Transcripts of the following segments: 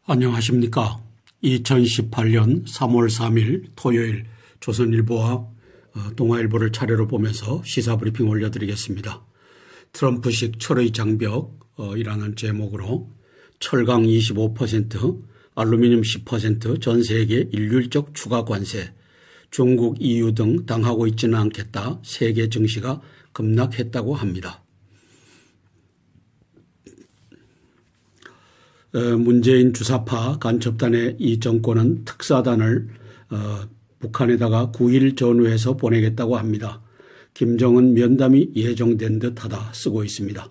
안녕하십니까. 2018년 3월 3일 토요일 조선일보와 동아일보를 차례로 보면서 시사브리핑 올려드리겠습니다. 트럼프식 철의 장벽이라는 제목으로 철강 25%, 알루미늄 10%, 전 세계 일률적 추가 관세, 중국, EU 등 당하고 있지는 않겠다. 세계 증시가 급락했다고 합니다. 문재인 주사파 간첩단의 이 정권은 특사단을 북한에다가 9일 전후해서 보내겠다고 합니다. 김정은 면담이 예정된 듯하다 쓰고 있습니다.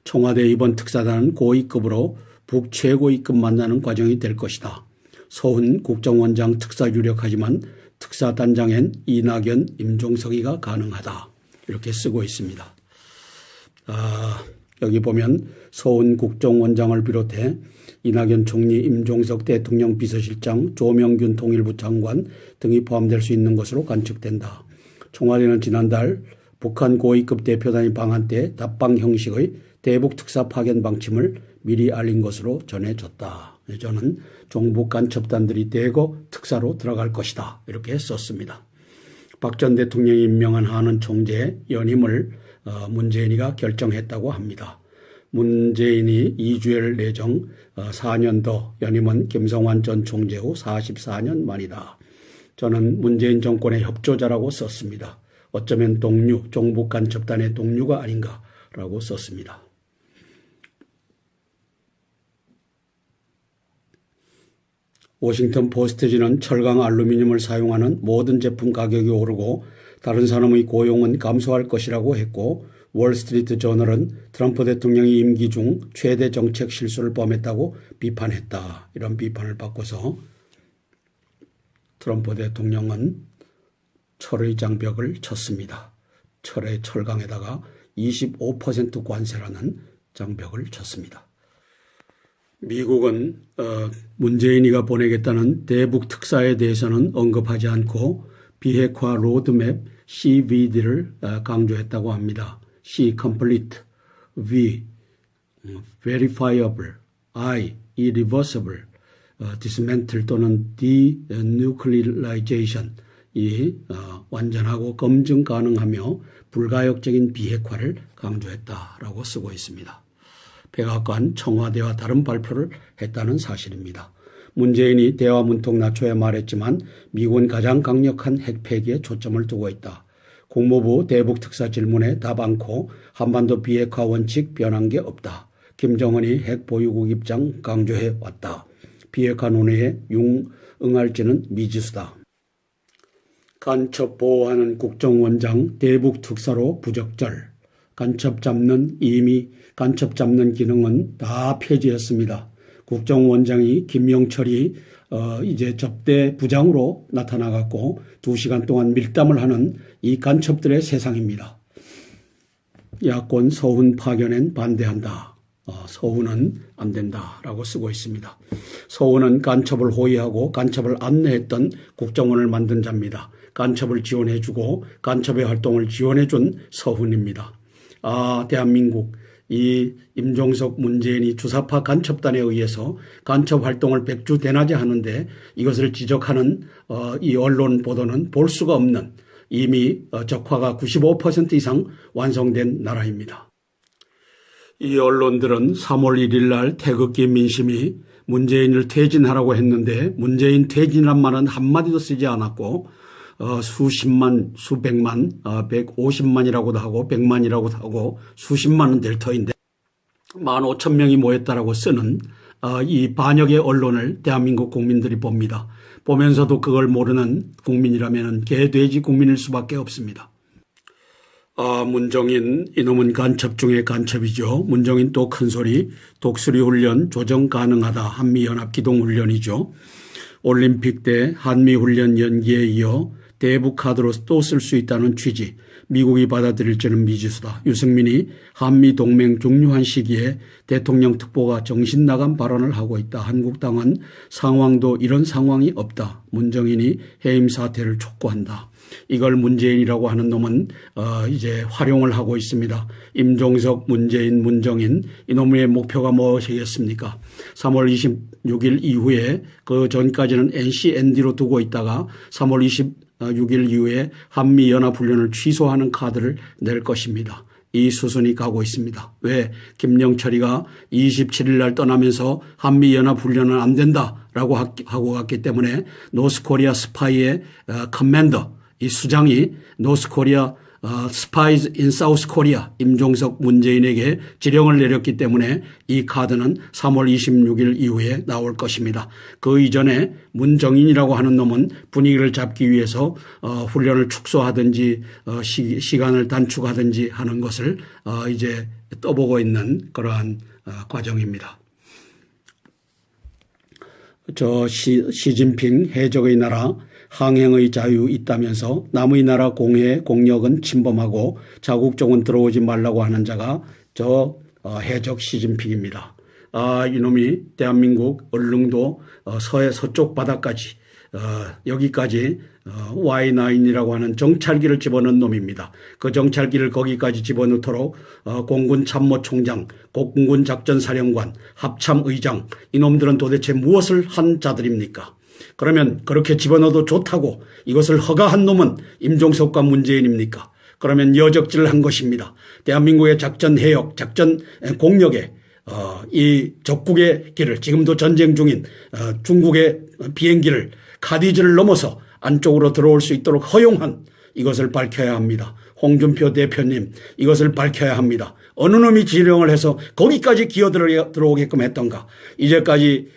청와대 이번 특사단은 고위급으로 북 최고위급 만나는 과정이 될 것이다. 서훈 국정원장 특사 유력하지만 특사단장엔 이낙연, 임종석이가 가능하다. 이렇게 쓰고 있습니다. 여기 보면 서훈 국정원장을 비롯해 이낙연 총리, 임종석 대통령 비서실장, 조명균 통일부 장관 등이 포함될 수 있는 것으로 관측된다. 청와대는 지난달 북한 고위급 대표단이 방한 때 답방 형식의 대북 특사 파견 방침을 미리 알린 것으로 전해졌다. 저는 종북 간첩단들이 대거 특사로 들어갈 것이다. 이렇게 썼습니다. 박 전 대통령이 임명한 한은 총재 연임을 문재인이가 결정했다고 합니다. 문재인이 이주열 내정 4년 더, 연임은 김성환 전 총재 후 44년 만이다. 저는 문재인 정권의 협조자라고 썼습니다. 어쩌면 동료, 종북 간첩단의 동료가 아닌가라고 썼습니다. 워싱턴 포스트지는 철강 알루미늄을 사용하는 모든 제품 가격이 오르고 다른 산업의 고용은 감소할 것이라고 했고, 월스트리트 저널은 트럼프 대통령이 임기 중 최대 정책 실수를 범했다고 비판했다. 이런 비판을 받고서 트럼프 대통령은 철의 장벽을 쳤습니다. 철강에다가 25% 관세라는 장벽을 쳤습니다. 미국은 문재인이가 보내겠다는 대북 특사에 대해서는 언급하지 않고 비핵화 로드맵 CVD를 강조했다고 합니다. C. Complete, V. Verifiable, I. Irreversible, Dismantle 또는 Denuclearization, 이 완전하고 검증 가능하며 불가역적인 비핵화를 강조했다라고 쓰고 있습니다. 백악관, 청와대와 다른 발표를 했다는 사실입니다. 문재인이 대화 문턱 낮춰야 말했지만 미국은 가장 강력한 핵 폐기에 초점을 두고 있다. 국무부 대북 특사 질문에 답 않고 한반도 비핵화 원칙 변한 게 없다. 김정은이 핵 보유국 입장 강조해 왔다. 비핵화 논의에 응할지는 미지수다. 간첩 보호하는 국정원장 대북 특사로 부적절. 간첩 잡는 기능은 다 폐지했습니다. 국정원장이 김영철이 이제 접대 부장으로 나타나갖고 2시간 동안 밀담을 하는 이 간첩들의 세상입니다. 야권 서훈 파견엔 반대한다. 서훈은 안 된다라고 쓰고 있습니다. 서훈은 간첩을 호위하고 간첩을 안내했던 국정원을 만든 자입니다. 간첩을 지원해주고 간첩의 활동을 지원해준 서훈입니다. 대한민국 이 임종석, 문재인이 주사파 간첩단에 의해서 간첩 활동을 백주대낮에 하는데 이것을 지적하는 이 언론 보도는 볼 수가 없는, 이미 적화가 95% 이상 완성된 나라입니다. 이 언론들은 3월 1일 날 태극기 민심이 문재인을 퇴진하라고 했는데 문재인 퇴진이란 말은 한마디도 쓰지 않았고 수십만, 수백만, 150만이라고도 하고 100만이라고도 하고 수십만은 될 터인데 15,000명이 모였다라고 쓰는 이 반역의 언론을 대한민국 국민들이 봅니다. 보면서도 그걸 모르는 국민이라면 개돼지 국민일 수밖에 없습니다. 문정인 이놈은 간첩 중에 간첩이죠. 문정인 또 큰소리, 독수리 훈련 조정 가능하다. 한미연합 기동훈련이죠. 올림픽 때 한미훈련 연기에 이어 대북 카드로 또 쓸 수 있다는 취지, 미국이 받아들일지는 미지수다. 유승민이 한미동맹 중요한 시기에 대통령 특보가 정신나간 발언을 하고 있다. 한국당은 상황도 이런 상황이 없다. 문정인이 해임 사퇴를 촉구한다. 이걸 문재인이라고 하는 놈은 이제 활용을 하고 있습니다. 임종석, 문재인, 문정인, 이놈의 목표가 무엇이겠습니까? 3월 26일 이후에 그 전까지는 NCND로 두고 있다가 3월 26일 이후에 한미연합훈련을 취소하는 카드를 낼 것입니다. 이 수순이 가고 있습니다. 왜? 김영철이가 27일 날 떠나면서 한미연합훈련은 안 된다라고 하고 갔기 때문에 노스코리아 스파이의 커맨더, 이 수장이 노스코리아 스파이즈 인 사우스 코리아 임종석 문재인에게 지령을 내렸기 때문에 이 카드는 3월 26일 이후에 나올 것입니다. 그 이전에 문정인이라고 하는 놈은 분위기를 잡기 위해서 훈련을 축소하든지 시간을 단축하든지 하는 것을 이제 떠보고 있는 그러한 과정입니다. 시진핑 해적의 나라 항행의 자유 있다면서 남의 나라 공해 공역은 침범하고 자국적은 들어오지 말라고 하는 자가 해적 시진핑입니다. 이놈이 대한민국 얼릉도 서쪽 바다까지 여기까지 Y9이라고 하는 정찰기를 집어넣은 놈입니다. 그 정찰기를 거기까지 집어넣도록 공군 참모총장, 공군 작전사령관, 합참의장 이놈들은 도대체 무엇을 한 자들입니까? 그러면 그렇게 집어넣어도 좋다고 이것을 허가한 놈은 임종석과 문재인입니까? 그러면 여적질을 한 것입니다. 대한민국의 작전 해역, 작전 공역에 이 적국의 길을 지금도 전쟁 중인 중국의 비행기를 카디즈를 넘어서 안쪽으로 들어올 수 있도록 허용한 이것을 밝혀야 합니다. 홍준표 대표님 이것을 밝혀야 합니다. 어느 놈이 지령을 해서 거기까지 기어 들어오게끔 했던가. 이제까지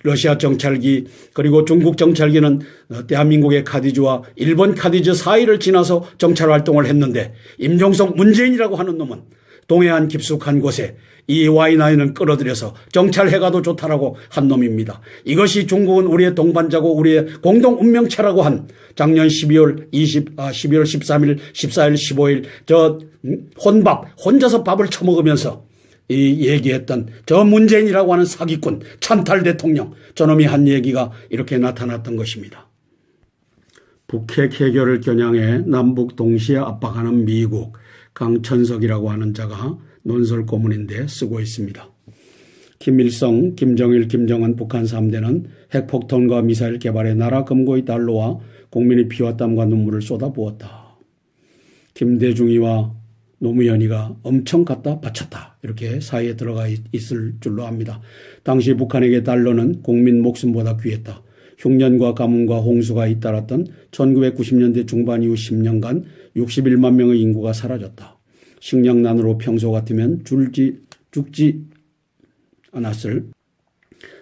러시아 정찰기 그리고 중국 정찰기는 대한민국의 카디즈와 일본 카디즈 사이를 지나서 정찰 활동을 했는데 임종석 문재인이라고 하는 놈은 동해안 깊숙한 곳에 이 Y9을 끌어들여서 정찰해가도 좋다라고 한 놈입니다. 이것이 중국은 우리의 동반자고 우리의 공동 운명체라고 한 작년 12월 13일, 14일, 15일 혼자서 밥을 처먹으면서 이 얘기했던 저 문재인이라고 하는 사기꾼 찬탈 대통령 저놈이 한 얘기가 이렇게 나타났던 것입니다. 북핵 해결을 겨냥해 남북 동시에 압박하는 미국 강천석이라고 하는 자가 논설 고문인데 쓰고 있습니다. 김일성, 김정일, 김정은 북한 3대는 핵폭탄과 미사일 개발에 나라 금고의 달러와 국민의 피와 땀과 눈물을 쏟아부었다. 김대중이와 노무현이가 엄청 갖다 바쳤다. 이렇게 사이에 들어가 있을 줄로 압니다. 당시 북한에게 달러는 국민 목숨보다 귀했다. 흉년과 가뭄과 홍수가 잇따랐던 1990년대 중반 이후 10년간 61만 명의 인구가 사라졌다. 식량난으로 평소 같으면 죽지 않았을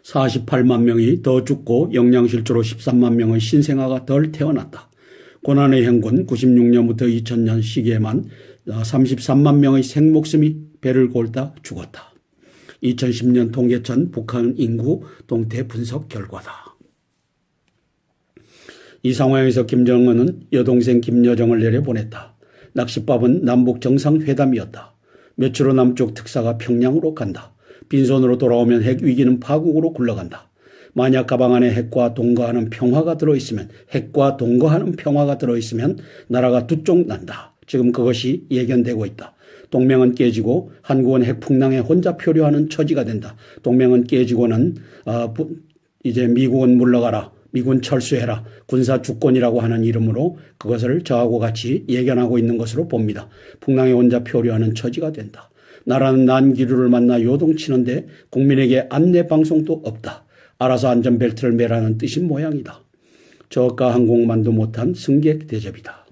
48만 명이 더 죽고 영양실조로 13만 명의 신생아가 덜 태어났다. 고난의 행군 96년부터 2000년 시기에만 33만 명의 생목숨이 배를 골다 죽었다. 2010년 통계청 북한 인구 동태 분석 결과다. 이 상황에서 김정은은 여동생 김여정을 내려보냈다. 낚싯밥은 남북 정상회담이었다. 며칠 후 남쪽 특사가 평양으로 간다. 빈손으로 돌아오면 핵 위기는 파국으로 굴러간다. 만약 가방 안에 핵과 동거하는 평화가 들어있으면 나라가 두 쪽 난다. 지금 그것이 예견되고 있다. 동맹은 깨지고 한국은 핵풍랑에 혼자 표류하는 처지가 된다. 동맹은 깨지고는 이제 미국은 물러가라. 미군 철수해라. 군사 주권이라고 하는 이름으로 그것을 저하고 같이 예견하고 있는 것으로 봅니다. 풍랑에 혼자 표류하는 처지가 된다. 나라는 난기류를 만나 요동치는데 국민에게 안내 방송도 없다. 알아서 안전벨트를 매라는 뜻인 모양이다. 저가 항공만도 못한 승객 대접이다.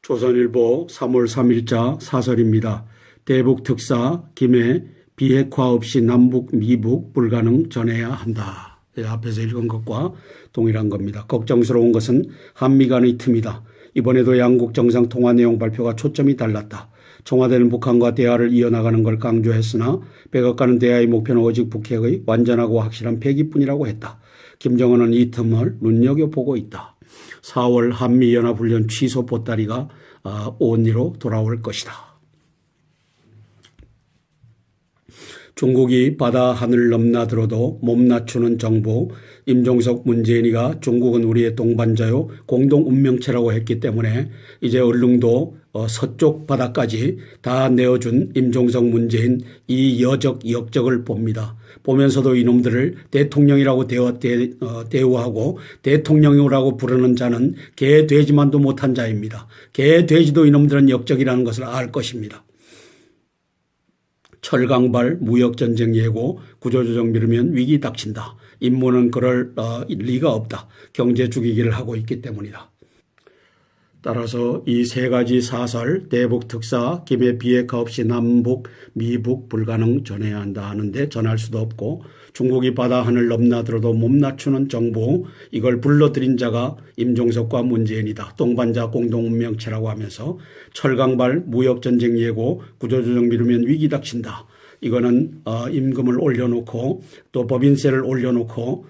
조선일보 3월 3일자 사설입니다. 대북 특사 김해 비핵화 없이 남북 미북 불가능 전해야 한다. 앞에서 읽은 것과 동일한 겁니다. 걱정스러운 것은 한미 간의 틈이다. 이번에도 양국 정상 통화 내용 발표가 초점이 달랐다. 청와대는 북한과 대화를 이어나가는 걸 강조했으나 백악관은 대화의 목표는 오직 북핵의 완전하고 확실한 폐기뿐이라고 했다. 김정은은 이 틈을 눈여겨보고 있다. 4월 한미연합훈련 취소 보따리가 온리로 돌아올 것이다. 중국이 바다 하늘 넘나들어도 몸 낮추는 정부, 임종석 문재인이가 중국은 우리의 동반자요 공동 운명체라고 했기 때문에 이제 얼릉도 서쪽 바다까지 다 내어준 임종석 문재인 이 역적을 봅니다. 보면서도 이놈들을 대통령이라고 대우하고 대통령이라고 부르는 자는 개 돼지만도 못한 자입니다. 개 돼지도 이놈들은 역적이라는 것을 알 것입니다. 철강발 무역전쟁 예고 구조조정 미루면 위기 닥친다. 인문은 그럴 리가 없다. 경제 죽이기를 하고 있기 때문이다. 따라서 이 세 가지 사설 대북 특사 김해 비핵화 없이 남북 미북 불가능 전해야 한다 하는데 전할 수도 없고 중국이 바다 하늘 넘나들어도 몸 낮추는 정부 이걸 불러들인 자가 임종석과 문재인이다. 동반자 공동운명체라고 하면서 철강발 무역전쟁 예고 구조조정 미루면 위기 닥친다. 이거는 임금을 올려놓고 또 법인세를 올려놓고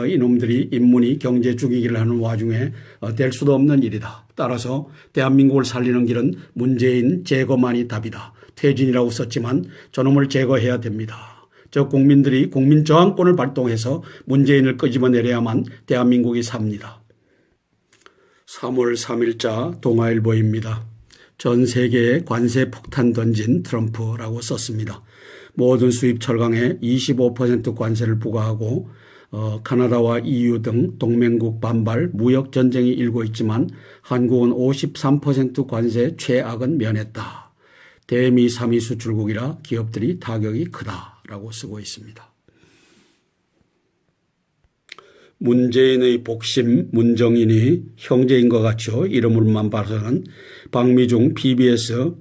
이놈들이 인문이 경제 죽이기를 하는 와중에 될 수도 없는 일이다. 따라서 대한민국을 살리는 길은 문재인 제거만이 답이다. 퇴진이라고 썼지만 저놈을 제거해야 됩니다. 저 국민들이 국민저항권을 발동해서 문재인을 끄집어내려야만 대한민국이 삽니다. 3월 3일자 동아일보입니다. 전 세계에 관세 폭탄 던진 트럼프라고 썼습니다. 모든 수입 철강에 25% 관세를 부과하고 카나다와 EU 등 동맹국 반발 무역 전쟁이 일고 있지만 한국은 53% 관세 최악은 면했다. 대미 3위 수출국이라 기업들이 타격이 크다라고 쓰고 있습니다. 문재인의 복심 문정인이 형제인 것 같죠. 이름으로만 봐서는 박미중 PBS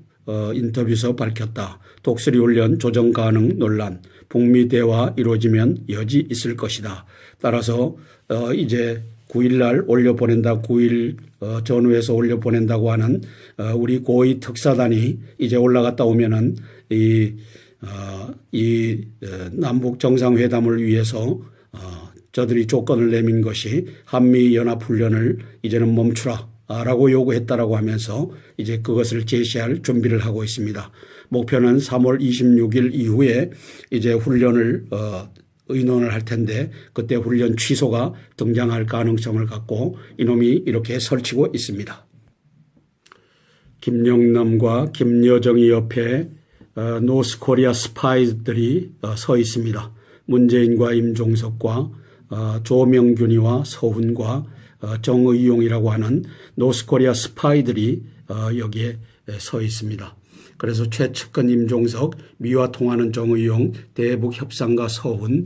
인터뷰에서 밝혔다. 독수리 훈련 조정 가능 논란. 북미 대화 이루어지면 여지 있을 것이다. 따라서 이제 9일날 올려보낸다. 9일 전후에서 올려보낸다고 하는 우리 고위 특사단이 이제 올라갔다 오면은 이 남북 정상회담을 위해서 저들이 조건을 내민 것이 한미연합훈련을 이제는 멈추라 라고 요구했다라고 하면서 이제 그것을 제시할 준비를 하고 있습니다. 목표는 3월 26일 이후에 이제 훈련을 의논을 할 텐데 그때 훈련 취소가 등장할 가능성을 갖고 이놈이 이렇게 설치고 있습니다. 김영남과 김여정이 옆에 노스코리아 스파이들이 서 있습니다. 문재인과 임종석과 조명균이와 서훈과 정의용이라고 하는 노스코리아 스파이들이 여기에 서 있습니다. 그래서 최측근 임종석, 미와 통하는 정의용, 대북 협상가 서훈,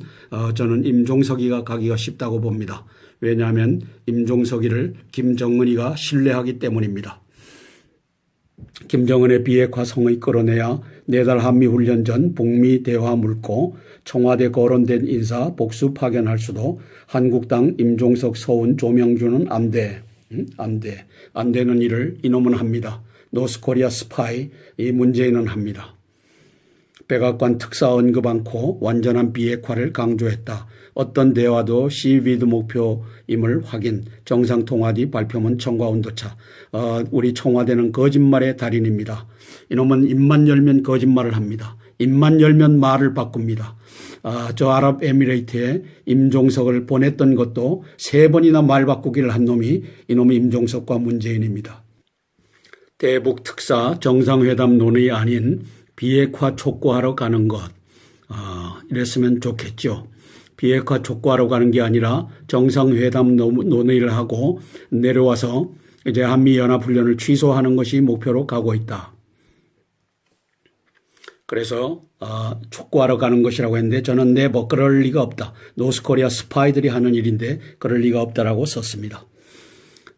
저는 임종석이가 가기가 쉽다고 봅니다. 왜냐하면 임종석이를 김정은이가 신뢰하기 때문입니다. 김정은의 비핵화 성의 끌어내야 내달 한미훈련 전 북미 대화 물고 청와대 거론된 인사 복수 파견할 수도 한국당 임종석 서훈 조명준은 안 되는 일을 이놈은 합니다. 노스코리아 스파이 이 문재인은 합니다. 백악관 특사 언급 않고 완전한 비핵화를 강조했다. 어떤 대화도 시비드 목표임을 확인. 정상통화 뒤 발표문 청과 온도차. 우리 청와대는 거짓말의 달인입니다. 이놈은 입만 열면 거짓말을 합니다. 입만 열면 말을 바꿉니다. 저 아랍에미레이트에 임종석을 보냈던 것도 3번이나 말 바꾸기를 한 놈이 이놈의 임종석과 문재인입니다. 대북 특사 정상회담 논의 아닌 비핵화 촉구하러 가는 것. 이랬으면 좋겠죠. 비핵화 촉구하러 가는 게 아니라 정상회담 논의를 하고 내려와서 이제 한미연합훈련을 취소하는 것이 목표로 가고 있다. 그래서 촉구하러 가는 것이라고 했는데 저는 그럴 리가 없다. 노스코리아 스파이들이 하는 일인데 그럴 리가 없다라고 썼습니다.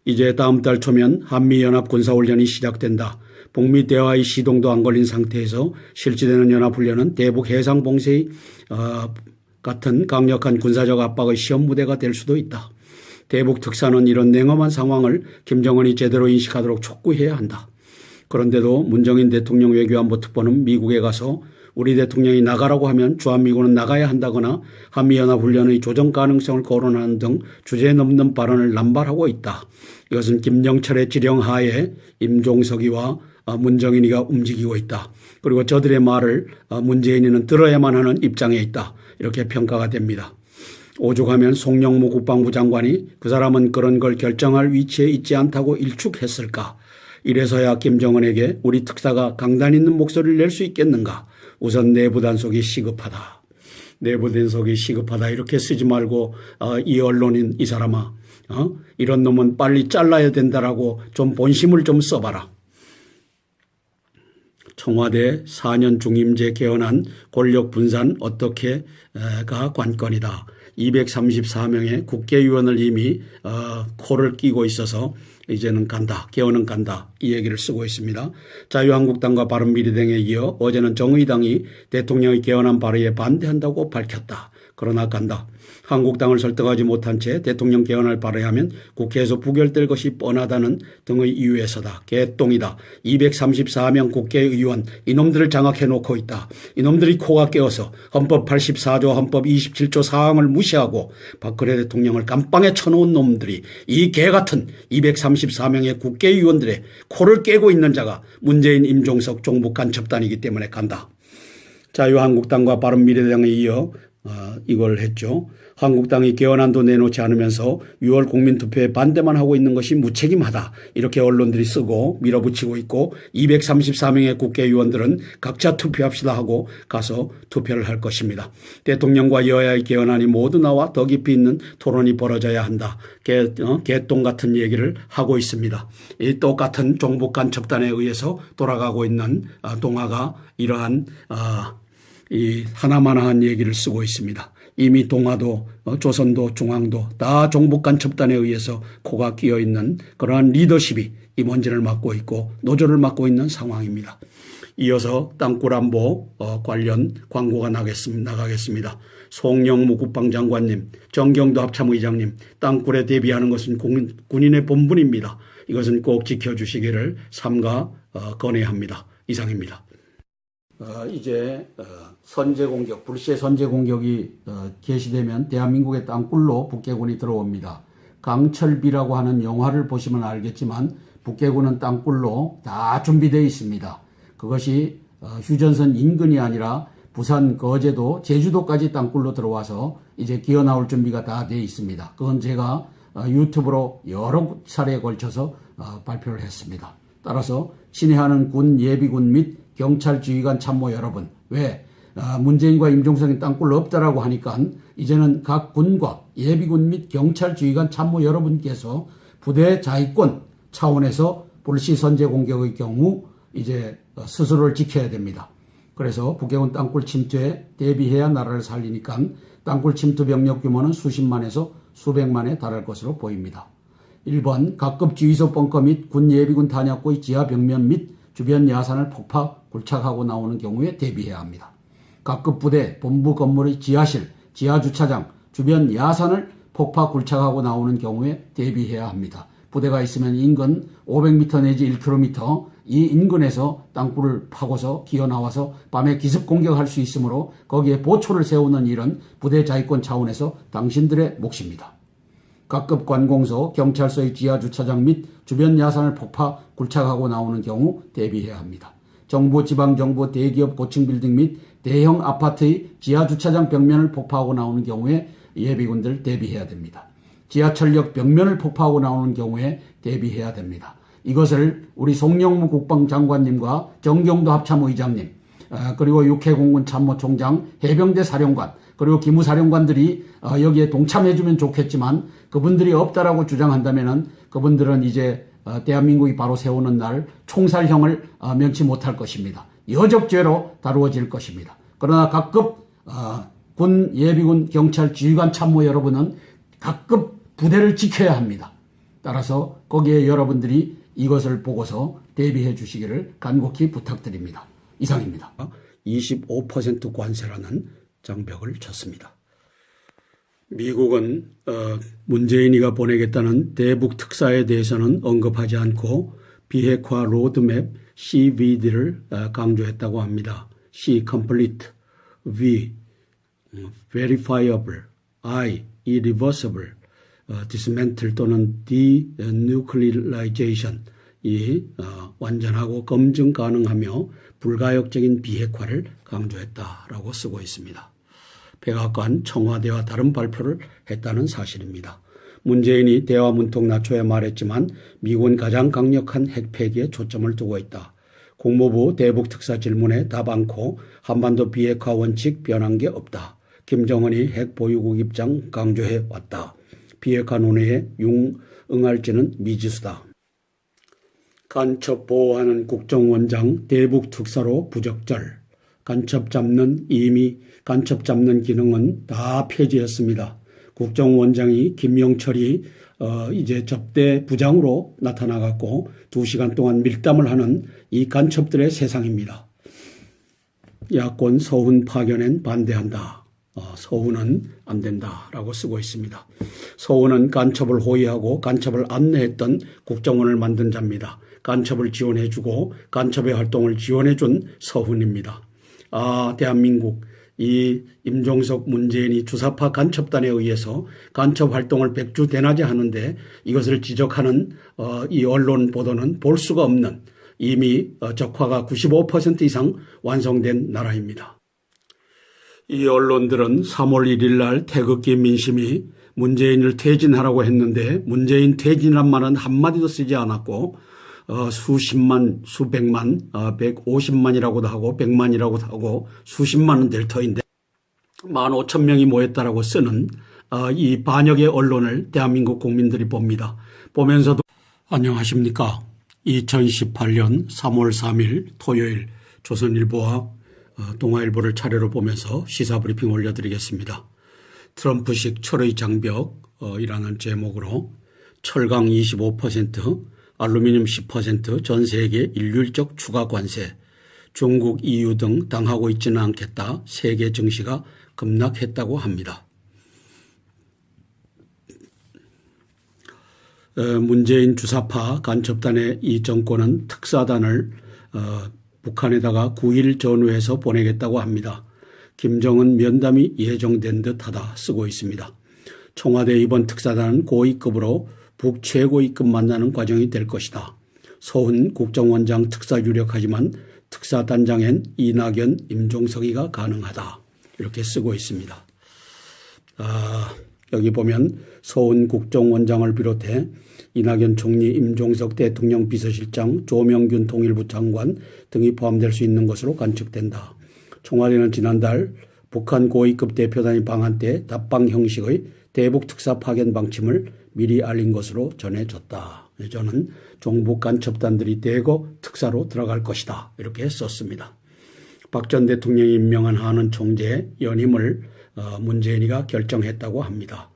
이제 다음 달 초면 한미연합 군사훈련이 시작된다. 북미 대화의 시동도 안 걸린 상태에서 실시되는 연합훈련은 대북 해상봉쇄의 같은 강력한 군사적 압박의 시험 무대가 될 수도 있다. 대북 특사는 이런 냉엄한 상황을 김정은이 제대로 인식하도록 촉구해야 한다. 그런데도 문정인 대통령 외교안보 특보는 미국에 가서 우리 대통령이 나가라고 하면 주한미군은 나가야 한다거나 한미연합훈련의 조정 가능성을 거론하는 등 주제 넘는 발언을 남발하고 있다. 이것은 김영철의 지령하에 임종석이와 문정인이가 움직이고 있다. 그리고 저들의 말을 문재인이는 들어야만 하는 입장에 있다. 이렇게 평가가 됩니다. 오죽하면 송영무 국방부 장관이 그 사람은 그런 걸 결정할 위치에 있지 않다고 일축했을까. 이래서야 김정은에게 우리 특사가 강단 있는 목소리를 낼 수 있겠는가. 우선 내부 단속이 시급하다. 내부 단속이 시급하다. 이렇게 쓰지 말고 이 언론인 이 사람아 이런 놈은 빨리 잘라야 된다라고 좀 본심을 좀 써봐라. 청와대 4년 중임제 개헌안 권력 분산 어떻게가 관건이다. 234명의 국회의원을 이미 코를 끼고 있어서 이제는 간다. 개헌은 간다. 이 얘기를 쓰고 있습니다. 자유한국당과 바른미래당에 이어 어제는 정의당이 대통령의 개헌안 발의에 반대한다고 밝혔다. 그러나 간다. 한국당을 설득하지 못한 채 대통령 개헌을 발의하면 국회에서 부결될 것이 뻔하다는 등의 이유에서다. 개똥이다. 234명 국회의원 이놈들을 장악해놓고 있다. 이놈들이 코가 깨어서 헌법 84조 헌법 27조 사항을 무시하고 박근혜 대통령을 감방에 쳐놓은 놈들이 이 개같은 234명의 국회의원들의 코를 깨고 있는 자가 문재인 임종석 종북 간첩단이기 때문에 간다. 자유한국당과 바른미래당에 이어 이걸 했죠. 한국당이 개헌안도 내놓지 않으면서 6월 국민투표에 반대만 하고 있는 것이 무책임하다. 이렇게 언론들이 쓰고 밀어붙이고 있고 234명의 국회의원들은 각자 투표합시다 하고 가서 투표를 할 것입니다. 대통령과 여야의 개헌안이 모두 나와 더 깊이 있는 토론이 벌어져야 한다. 개똥 같은 얘기를 하고 있습니다. 이 똑같은 종북 간첩단에 의해서 돌아가고 있는 동아가 이러한 이 하나마나한 얘기를 쓰고 있습니다. 이미 동아도 조선도 중앙도 다 종북 간첩단에 의해서 코가 끼어 있는 그러한 리더십이 임원진을 맡고 있고 노조를 맡고 있는 상황입니다. 이어서 땅굴 안보 관련 광고가 나가겠습니다. 송영무 국방장관님, 정경도 합참의장님, 땅굴에 대비하는 것은 군인의 본분입니다. 이것은 꼭 지켜주시기를 삼가 건의합니다. 이상입니다. 이제 선제 공격, 불시의 선제 공격이 개시되면 대한민국의 땅굴로 북해군이 들어옵니다. 강철비라고 하는 영화를 보시면 알겠지만 북해군은 땅굴로 다 준비되어 있습니다. 그것이 휴전선 인근이 아니라 부산, 거제도, 제주도까지 땅굴로 들어와서 이제 기어 나올 준비가 다 되어 있습니다. 그건 제가 유튜브로 여러 차례에 걸쳐서 발표를 했습니다. 따라서 친애하는 군 예비군 및 경찰 지휘관 참모 여러분, 왜 문재인과 임종석이 땅굴 없다라고 하니까 이제는 각 군과 예비군 및 경찰 지휘관 참모 여러분께서 부대 자위권 차원에서 불시 선제 공격의 경우 이제 스스로를 지켜야 됩니다. 그래서 북해군 땅굴 침투에 대비해야 나라를 살리니까 땅굴 침투 병력 규모는 수십만에서 수백만에 달할 것으로 보입니다. 1번 각급 지휘소 벙커 및 군 예비군 탄약고의 지하 벽면 및 주변 야산을 폭파, 굴착하고 나오는 경우에 대비해야 합니다. 각급 부대, 본부 건물의 지하실, 지하주차장, 주변 야산을 폭파, 굴착하고 나오는 경우에 대비해야 합니다. 부대가 있으면 인근 500m 내지 1km 이 인근에서 땅굴을 파고서 기어 나와서 밤에 기습 공격할 수 있으므로 거기에 보초를 세우는 일은 부대 자위권 차원에서 당신들의 몫입니다. 각급 관공서, 경찰서의 지하주차장 및 주변 야산을 폭파, 굴착하고 나오는 경우 대비해야 합니다. 정부, 지방정부, 대기업 고층 빌딩 및 대형 아파트의 지하주차장 벽면을 폭파하고 나오는 경우에 예비군들 대비해야 됩니다. 지하철역 벽면을 폭파하고 나오는 경우에 대비해야 됩니다. 이것을 우리 송영무 국방장관님과 정경도 합참의장님, 그리고 육해공군 참모총장, 해병대 사령관, 그리고 기무사령관들이 여기에 동참해주면 좋겠지만 그분들이 없다라고 주장한다면은 그분들은 이제 대한민국이 바로 세우는 날 총살형을 면치 못할 것입니다. 여적죄로 다루어질 것입니다. 그러나 각급 군, 예비군, 경찰, 지휘관 참모 여러분은 각급 부대를 지켜야 합니다. 따라서 거기에 여러분들이 이것을 보고서 대비해 주시기를 간곡히 부탁드립니다. 이상입니다. 25% 관세라는 장벽을 쳤습니다. 미국은 문재인이가 보내겠다는 대북 특사에 대해서는 언급하지 않고 비핵화 로드맵 CVD를 강조했다고 합니다. C. Complete, V. Verifiable, I. Irreversible, Dismantle 또는 Denuclearization 완전하고 검증 가능하며 불가역적인 비핵화를 강조했다라고 쓰고 있습니다. 백악관 청와대와 다른 발표를 했다는 사실입니다. 문재인이 대화 문턱 낮춰야 말했지만 미국은 가장 강력한 핵 폐기에 초점을 두고 있다. 국무부 대북 특사 질문에 답 않고 한반도 비핵화 원칙 변한 게 없다. 김정은이 핵 보유국 입장 강조해 왔다. 비핵화 논의에 응할지는 미지수다. 간첩 보호하는 국정원장 대북 특사로 부적절. 간첩 잡는 기능은 다 폐지했습니다. 국정원장이 김명철이 이제 접대 부장으로 나타나갖고 2시간 동안 밀담을 하는 이 간첩들의 세상입니다. 야권 서훈 파견엔 반대한다. 서훈은 안 된다라고 쓰고 있습니다. 서훈은 간첩을 호위하고 간첩을 안내했던 국정원을 만든 자입니다. 간첩을 지원해주고 간첩의 활동을 지원해준 서훈입니다. 대한민국 이 임종석 문재인이 주사파 간첩단에 의해서 간첩 활동을 백주대낮에 하는데 이것을 지적하는 이 언론 보도는 볼 수가 없는 이미 적화가 95% 이상 완성된 나라입니다. 이 언론들은 3월 1일 날 태극기 민심이 문재인을 퇴진하라고 했는데 문재인 퇴진이란 말은 한마디도 쓰지 않았고 수십만, 수백만, 150만이라고도 하고 100만이라고도 하고 수십만은 될 터인데 15,000명이 모였다라고 쓰는 이 반역의 언론을 대한민국 국민들이 봅니다. 보면서도 안녕하십니까. 2018년 3월 3일 토요일 조선일보와 동아일보를 차례로 보면서 시사브리핑 올려드리겠습니다. 트럼프식 철의 장벽이라는 제목으로 철강 25%, 알루미늄 10%, 전 세계 일률적 추가 관세, 중국, EU 등 당하고 있지는 않겠다. 세계 증시가 급락했다고 합니다. 문재인 주사파 간첩단의 이 정권은 특사단을 북한에다가 9일 전후해서 보내겠다고 합니다. 김정은 면담이 예정된 듯하다 쓰고 있습니다. 청와대 이번 특사단은 고위급으로 북최고위급 만나는 과정이 될 것이다. 서훈 국정원장 특사 유력하지만 특사단장엔 이낙연, 임종석이가 가능하다. 이렇게 쓰고 있습니다. 여기 보면 서훈 국정원장을 비롯해 이낙연 총리, 임종석 대통령 비서실장, 조명균 통일부 장관 등이 포함될 수 있는 것으로 관측된다. 청와대는 지난달 북한 고위급 대표단이 방한 때 답방 형식의 대북 특사 파견 방침을 미리 알린 것으로 전해졌다. 저는 종북 간첩단들이 대거 특사로 들어갈 것이다. 이렇게 썼습니다. 박 전 대통령이 임명한 한은 총재의 연임을 문재인이가 결정했다고 합니다.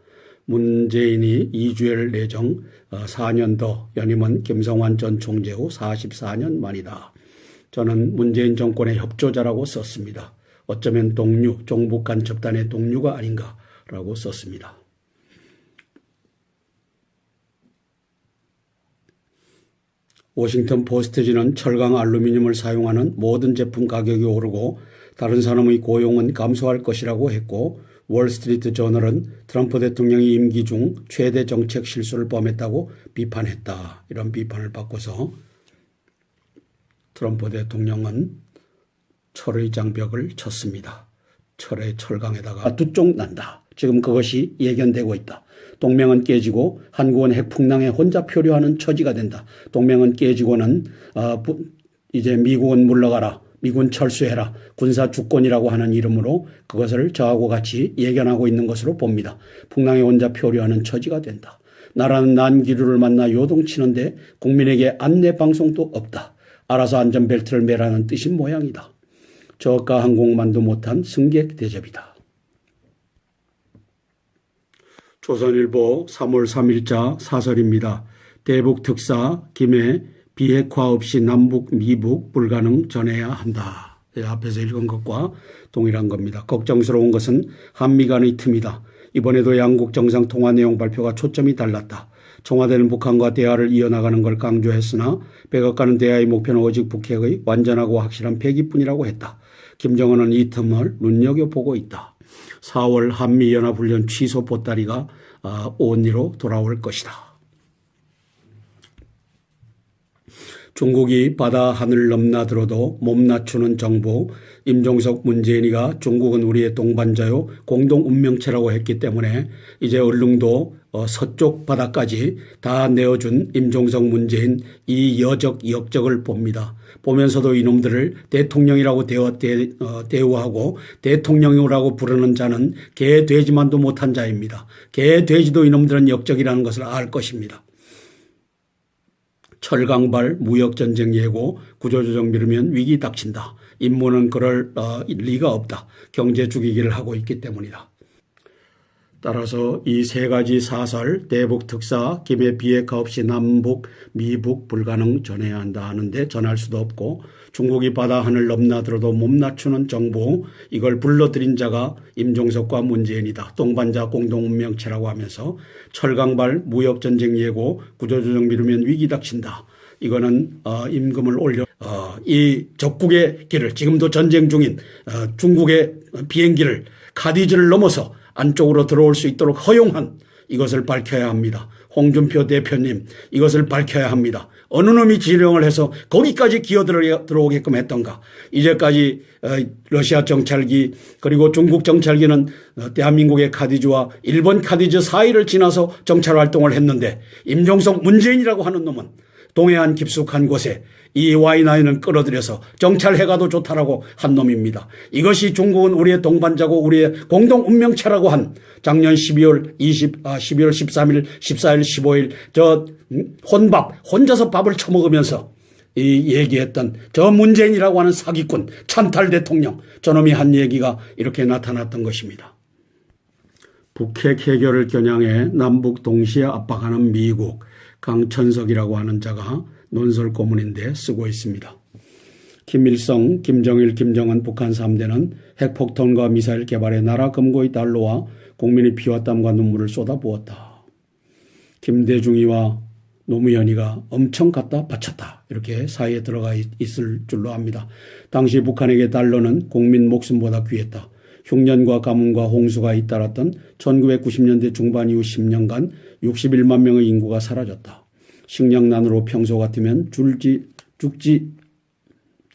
문재인이 이주열 내정 4년 더 연임은 김성환 전 총재 후 44년 만이다. 저는 문재인 정권의 협조자라고 썼습니다. 어쩌면 동료, 종북 간첩단의 동료가 아닌가라고 썼습니다. 워싱턴 포스트지는 철강 알루미늄을 사용하는 모든 제품 가격이 오르고 다른 산업의 고용은 감소할 것이라고 했고 월스트리트 저널은 트럼프 대통령이 임기 중 최대 정책 실수를 범했다고 비판했다. 이런 비판을 받고서 트럼프 대통령은 철의 장벽을 쳤습니다. 철강에다가 두 쪽 난다. 지금 그것이 예견되고 있다. 동맹은 깨지고 한국은 핵풍랑에 혼자 표류하는 처지가 된다. 동맹은 깨지고는 이제 미국은 물러가라. 미군 철수해라. 군사 주권이라고 하는 이름으로 그것을 저하고 같이 예견하고 있는 것으로 봅니다. 풍랑에 혼자 표류하는 처지가 된다. 나라는 난기류를 만나 요동치는데 국민에게 안내 방송도 없다. 알아서 안전벨트를 매라는 뜻인 모양이다. 저가 항공만도 못한 승객 대접이다. 조선일보 3월 3일자 사설입니다. 대북 특사 김해 비핵화 없이 남북 미북 불가능 전해야 한다. 앞에서 읽은 것과 동일한 겁니다. 걱정스러운 것은 한미 간의 틈이다. 이번에도 양국 정상통화 내용 발표가 초점이 달랐다. 청와대는 북한과 대화를 이어나가는 걸 강조했으나 백악관은 대화의 목표는 오직 북핵의 완전하고 확실한 폐기뿐이라고 했다. 김정은은 이 틈을 눈여겨보고 있다. 4월 한미연합훈련 취소 보따리가 온리로 돌아올 것이다. 중국이 바다 하늘 넘나들어도 몸 낮추는 정부, 임종석 문재인이가 중국은 우리의 동반자요 공동 운명체라고 했기 때문에 이제 얼릉도 서쪽 바다까지 다 내어준 임종석 문재인 이 역적을 봅니다. 보면서도 이놈들을 대통령이라고 대우하고 대통령이라고 부르는 자는 개 돼지만도 못한 자입니다. 개 돼지도 이놈들은 역적이라는 것을 알 것입니다. 철강발 무역전쟁 예고 구조조정 미루면 위기 닥친다. 인문은 그럴 리가 없다. 경제 죽이기를 하고 있기 때문이다. 따라서 이 세 가지 사설 대북 특사 김해 비핵화 없이 남북 미북 불가능 전해야 한다 하는데 전할 수도 없고 중국이 바다 하늘 넘나들어도 몸 낮추는 정부 이걸 불러들인 자가 임종석과 문재인이다. 동반자 공동운명체라고 하면서 철강발 무역전쟁 예고 구조조정 미루면 위기 닥친다. 이거는 임금을 올려 이 적국의 길을 지금도 전쟁 중인 중국의 비행기를 카디즈를 넘어서 안쪽으로 들어올 수 있도록 허용한 이것을 밝혀야 합니다. 홍준표 대표님 이것을 밝혀야 합니다. 어느 놈이 지령을 해서 거기까지 기어 들어오게끔 했던가. 이제까지 러시아 정찰기 그리고 중국 정찰기는 대한민국의 카디즈와 일본 카디즈 사이를 지나서 정찰 활동을 했는데 임종석 문재인이라고 하는 놈은 동해안 깊숙한 곳에 이 Y9을 끌어들여서 정찰해가도 좋다라고 한 놈입니다. 이것이 중국은 우리의 동반자고 우리의 공동 운명체라고 한 작년 12월 13일, 14일, 15일 저 혼자서 밥을 처먹으면서 이 얘기했던 저 문재인이라고 하는 사기꾼 찬탈 대통령 저놈이 한 얘기가 이렇게 나타났던 것입니다. 북핵 해결을 겨냥해 남북 동시에 압박하는 미국 강천석이라고 하는 자가 논설 고문인데 쓰고 있습니다. 김일성, 김정일, 김정은 북한 3대는 핵폭탄과 미사일 개발에 나라 금고의 달러와 국민의 피와 땀과 눈물을 쏟아부었다. 김대중이와 노무현이가 엄청 갖다 바쳤다. 이렇게 사이에 들어가 있을 줄로 압니다. 당시 북한에게 달러는 국민 목숨보다 귀했다. 흉년과 가뭄과 홍수가 잇따랐던 1990년대 중반 이후 10년간 61만 명의 인구가 사라졌다. 식량난으로 평소 같으면 죽지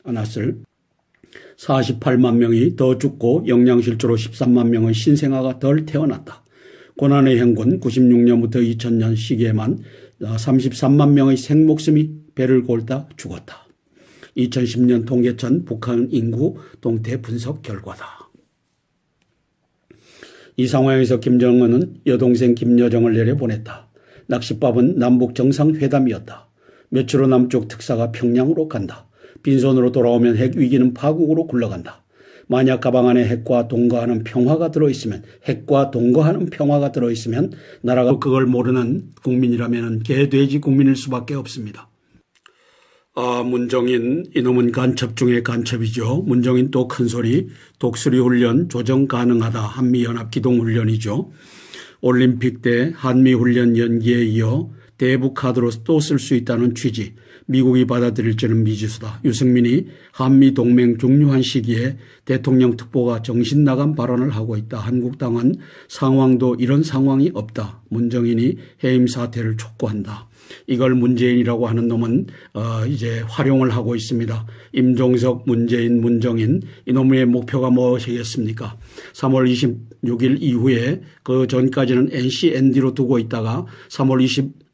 않았을 48만 명이 더 죽고 영양실조로 13만 명의 신생아가 덜 태어났다. 고난의 행군 96년부터 2000년 시기에만 33만 명의 생목숨이 배를 골다 죽었다. 2010년 통계청 북한 인구 동태 분석 결과다. 이 상황에서 김정은은 여동생 김여정을 내려보냈다. 낚싯밥은 남북 정상회담이었다. 며칠 후 남쪽 특사가 평양으로 간다. 빈손으로 돌아오면 핵위기는 파국으로 굴러간다. 만약 가방 안에 핵과 동거하는 평화가 들어있으면 나라가 그걸 모르는 국민이라면 개돼지 국민일 수밖에 없습니다. 문정인 이놈은 간첩 중에 간첩이죠. 문정인 또 큰소리 독수리 훈련 조정 가능하다. 한미연합 기동훈련이죠. 올림픽 때 한미훈련 연기에 이어 대북카드로 또 쓸 수 있다는 취지. 미국이 받아들일지는 미지수다. 유승민이 한미동맹 중요한 시기에 대통령 특보가 정신나간 발언을 하고 있다. 한국당은 상황도 이런 상황이 없다. 문정인이 해임 사퇴를 촉구한다. 이걸 문재인이라고 하는 놈은 이제 활용을 하고 있습니다. 임종석, 문재인, 문정인 이놈의 목표가 무엇이겠습니까? 3월 26일 이후에 그 전까지는 NCND로 두고 있다가 3월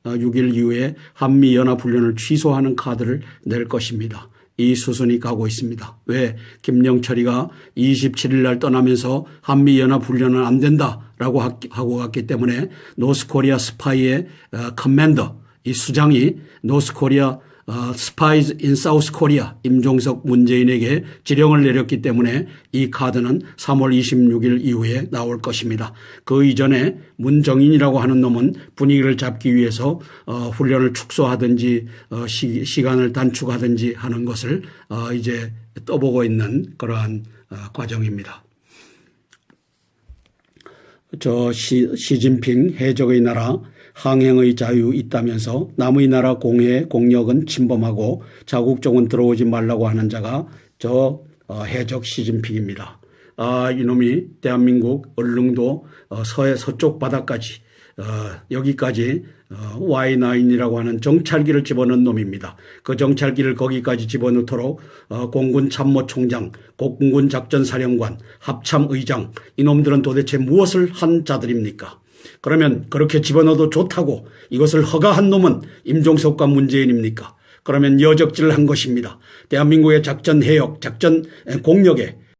26일 이후에 한미연합훈련을 취소하는 카드를 낼 것입니다. 이 수순이 가고 있습니다. 왜? 김영철이가 27일 날 떠나면서 한미연합훈련은 안 된다라고 하고 갔기 때문에 노스코리아 스파이의 커맨더 이 수장이 노스코리아 스파이즈 인 사우스 코리아 임종석 문재인에게 지령을 내렸기 때문에 이 카드는 3월 26일 이후에 나올 것입니다. 그 이전에 문정인이라고 하는 놈은 분위기를 잡기 위해서 훈련을 축소하든지 시간을 단축하든지 하는 것을 이제 떠보고 있는 그러한 과정입니다. 시진핑 해적의 나라 항행의 자유 있다면서 남의 나라 공해 공역은 침범하고 자국 쪽은 들어오지 말라고 하는 자가 해적 시진핑입니다. 이놈이 대한민국 얼릉도 서쪽 바다까지 여기까지 Y9이라고 하는 정찰기를 집어넣은 놈입니다. 그 정찰기를 거기까지 집어넣도록 공군 참모총장, 공군 작전사령관, 합참의장 이놈들은 도대체 무엇을 한 자들입니까? 그러면 그렇게 집어넣어도 좋다고 이것을 허가한 놈은 임종석과 문재인입니까? 그러면 여적질을 한 것입니다. 대한민국의 작전 해역, 작전 공력에